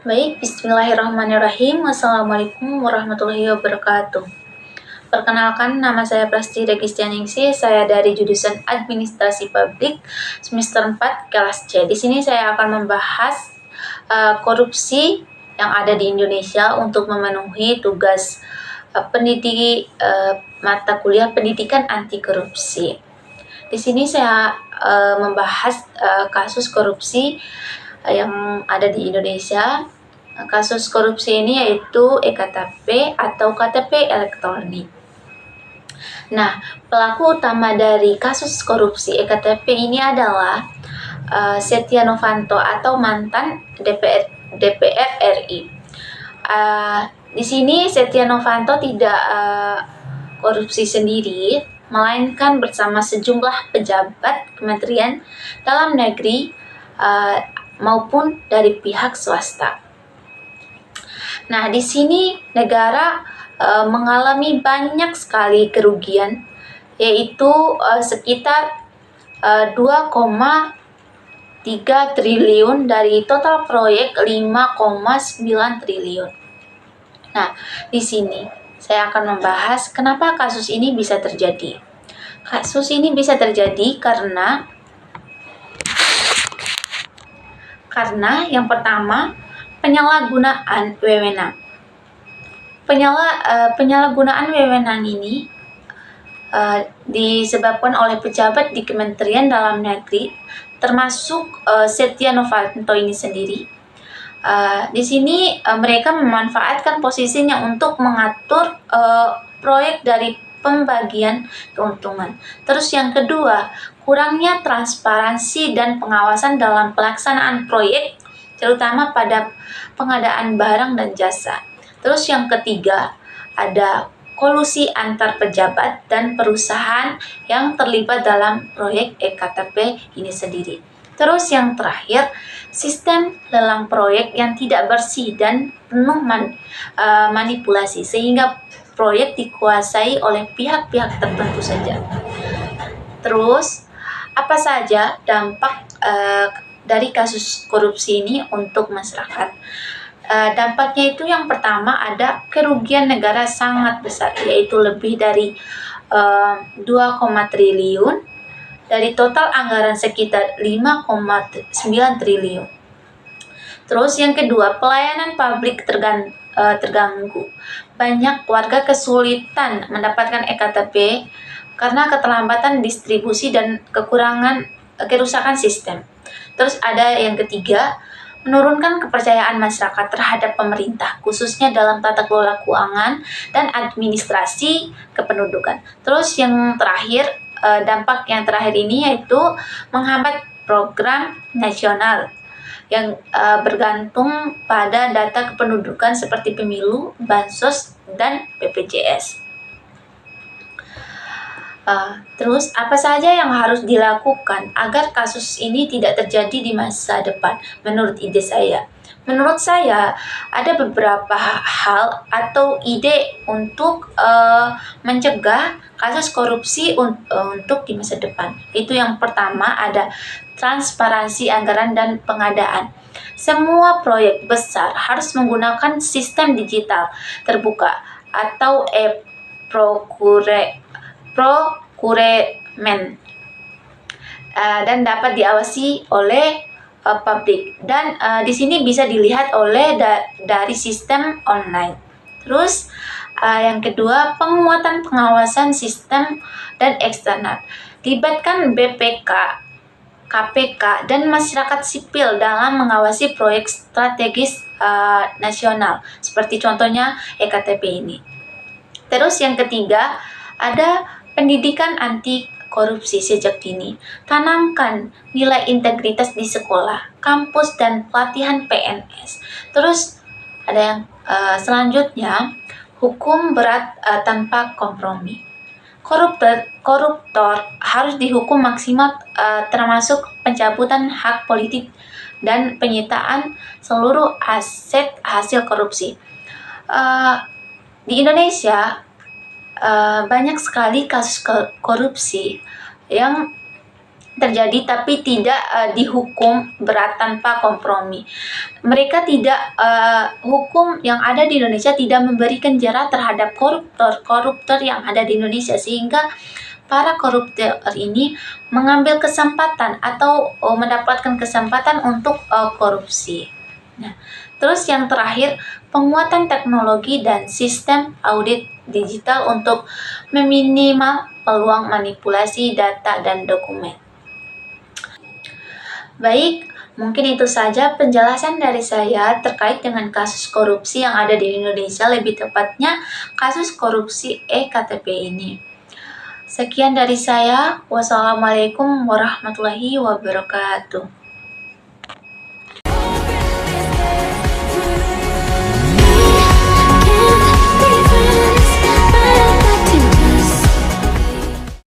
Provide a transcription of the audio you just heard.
Baik, bismillahirrahmanirrahim. Assalamualaikum warahmatullahi wabarakatuh. Perkenalkan, nama saya Prasti Registianingsih. Saya dari jurusan Administrasi Publik semester 4 kelas C. Di sini saya akan membahas korupsi yang ada di Indonesia untuk memenuhi tugas mata kuliah pendidikan anti korupsi. Di sini saya membahas kasus korupsi yang ada di Indonesia. Kasus korupsi ini yaitu EKTP atau KTP elektronik. Nah, pelaku utama dari kasus korupsi EKTP ini adalah Setia Novanto atau mantan DPR RI. Di sini Setia Novanto tidak korupsi sendiri, melainkan bersama sejumlah pejabat Kementerian Dalam Negeri maupun dari pihak swasta. Nah, di sini negara mengalami banyak sekali kerugian, yaitu sekitar 2,3 triliun dari total proyek 5,9 triliun. Nah, di sini saya akan membahas kenapa kasus ini bisa terjadi. Kasus ini bisa terjadi karena yang pertama, penyalahgunaan wewenang. Penyalahgunaan wewenang ini disebabkan oleh pejabat di Kementerian Dalam Negeri, termasuk Setia Novanto ini sendiri. Di sini mereka memanfaatkan posisinya untuk mengatur proyek dari pembagian keuntungan. Terus yang kedua, kurangnya transparansi dan pengawasan dalam pelaksanaan proyek, terutama pada pengadaan barang dan jasa. Terus yang ketiga, ada kolusi antar pejabat dan perusahaan yang terlibat dalam proyek EKTP ini sendiri. Terus yang terakhir, sistem lelang proyek yang tidak bersih dan penuh manipulasi, sehingga proyek dikuasai oleh pihak-pihak tertentu saja. Terus, apa saja dampak dari kasus korupsi ini untuk masyarakat? Dampaknya itu yang pertama ada kerugian negara sangat besar, yaitu lebih dari 2, triliun dari total anggaran sekitar 5,9 triliun. Terus yang kedua, pelayanan publik terganggu. Banyak warga kesulitan mendapatkan EKTP karena keterlambatan distribusi dan kerusakan sistem. Terus ada yang ketiga, menurunkan kepercayaan masyarakat terhadap pemerintah, khususnya dalam tata kelola keuangan dan administrasi kependudukan. Terus yang terakhir, dampak yang terakhir ini yaitu menghambat program nasional yang bergantung pada data kependudukan seperti pemilu, bansos, dan BPJS. Terus apa saja yang harus dilakukan agar kasus ini tidak terjadi di masa depan menurut ide saya? Menurut saya ada beberapa hal atau ide untuk mencegah kasus korupsi untuk di masa depan. Itu yang pertama ada transparansi anggaran dan pengadaan. Semua proyek besar harus menggunakan sistem digital terbuka atau procurement dan dapat diawasi oleh publik, dan di sini bisa dilihat dari sistem online. Terus yang kedua, penguatan pengawasan sistem dan eksternal. Libatkan BPK, KPK, dan masyarakat sipil dalam mengawasi proyek strategis nasional, seperti contohnya EKTP ini. Terus yang ketiga, ada pendidikan anti korupsi sejak dini. Tanamkan nilai integritas di sekolah, kampus, dan pelatihan PNS. Terus ada yang selanjutnya, hukum berat tanpa kompromi. Koruptor harus dihukum maksimal, termasuk pencabutan hak politik dan penyitaan seluruh aset hasil korupsi. Di Indonesia banyak sekali kasus korupsi yang terjadi tapi tidak dihukum berat tanpa kompromi. Mereka tidak hukum yang ada di Indonesia tidak memberikan jera terhadap koruptor yang ada di Indonesia, sehingga para koruptor ini mengambil kesempatan atau mendapatkan kesempatan untuk korupsi. Nah, terus yang terakhir, penguatan teknologi dan sistem audit digital untuk meminimal peluang manipulasi data dan dokumen. Baik, mungkin itu saja penjelasan dari saya terkait dengan kasus korupsi yang ada di Indonesia, lebih tepatnya kasus korupsi eKTP ini. Sekian dari saya. Wassalamualaikum warahmatullahi wabarakatuh.